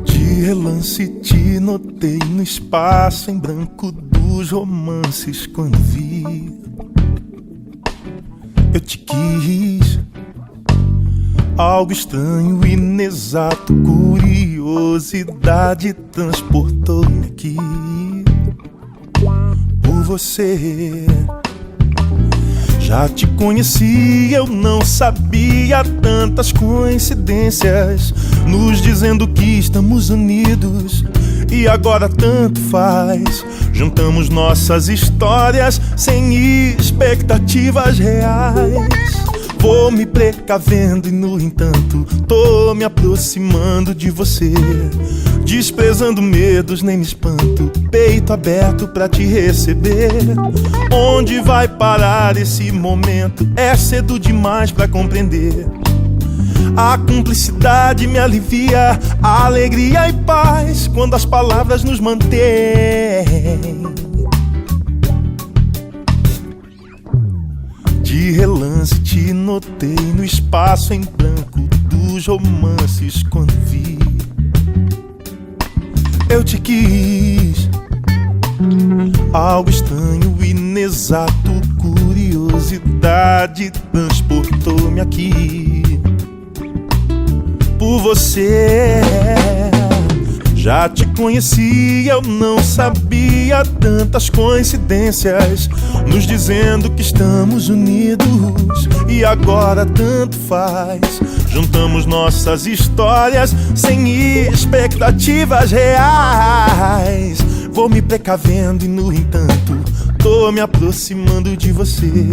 De relance te notei no espaço em branco dos romances. Quando vi, eu te quis. Algo estranho, inexato, curiosidade transportou-me aqui por você. Já te conheci, eu não sabia tantas coincidências nos dizendo que estamos unidos. E agora tanto faz, juntamos nossas histórias sem expectativas reais. Vou me precavendo e no entanto tô me aproximando de você, desprezando medos, nem me espanto, peito aberto pra te receber. Onde vai parar esse momento? É cedo demais pra compreender. A cumplicidade me alivia, a alegria e paz quando as palavras nos mantêm. De relance te notei no espaço em branco dos romances. Quando vi, eu te quis. Algo estranho, inexato, curiosidade transportou-me aqui por você. Já te conheci, eu não sabia tantas coincidências nos dizendo que estamos unidos. E agora tanto faz, juntamos nossas histórias sem expectativas reais. Vou me precavendo e no entanto tô me aproximando de você,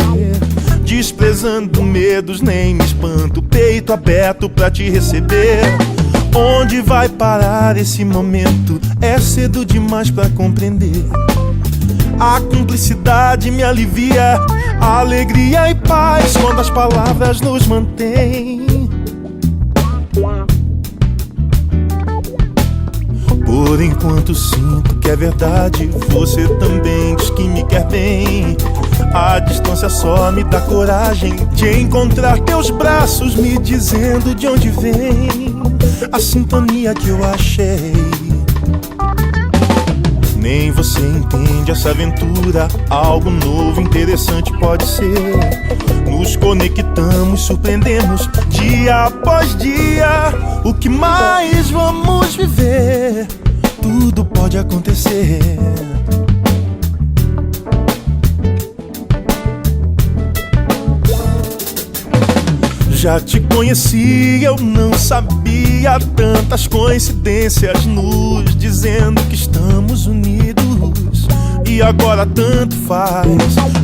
desprezando medos, nem me espanto, peito aberto pra te receber. Onde vai parar esse momento? É cedo demais pra compreender. A cumplicidade me alivia, a alegria e paz quando as palavras nos mantêm. Por enquanto sinto que é verdade, você também diz que me quer bem. A distância só me dá coragem de encontrar teus braços me dizendo de onde vem a sintonia que eu achei. Nem você entende essa aventura, algo novo, interessante pode ser. Nos conectamos, surpreendemos dia após dia. O que mais vamos viver? Tudo pode acontecer. Já te conheci, eu não sabia tantas coincidências nos dizendo que estamos unidos. E agora tanto faz,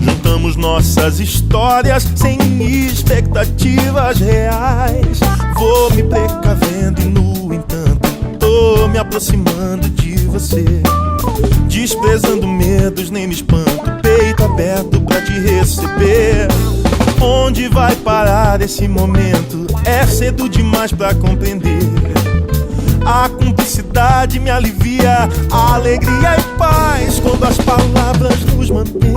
juntamos nossas histórias sem expectativas reais. Vou me precavendo e no entanto tô me aproximando de você, desprezando medos, nem me espanto, peito aberto pra te receber. Onde vai parar esse momento? É cedo demais pra compreender. A cumplicidade me alivia, a alegria e paz quando as palavras nos mantêm.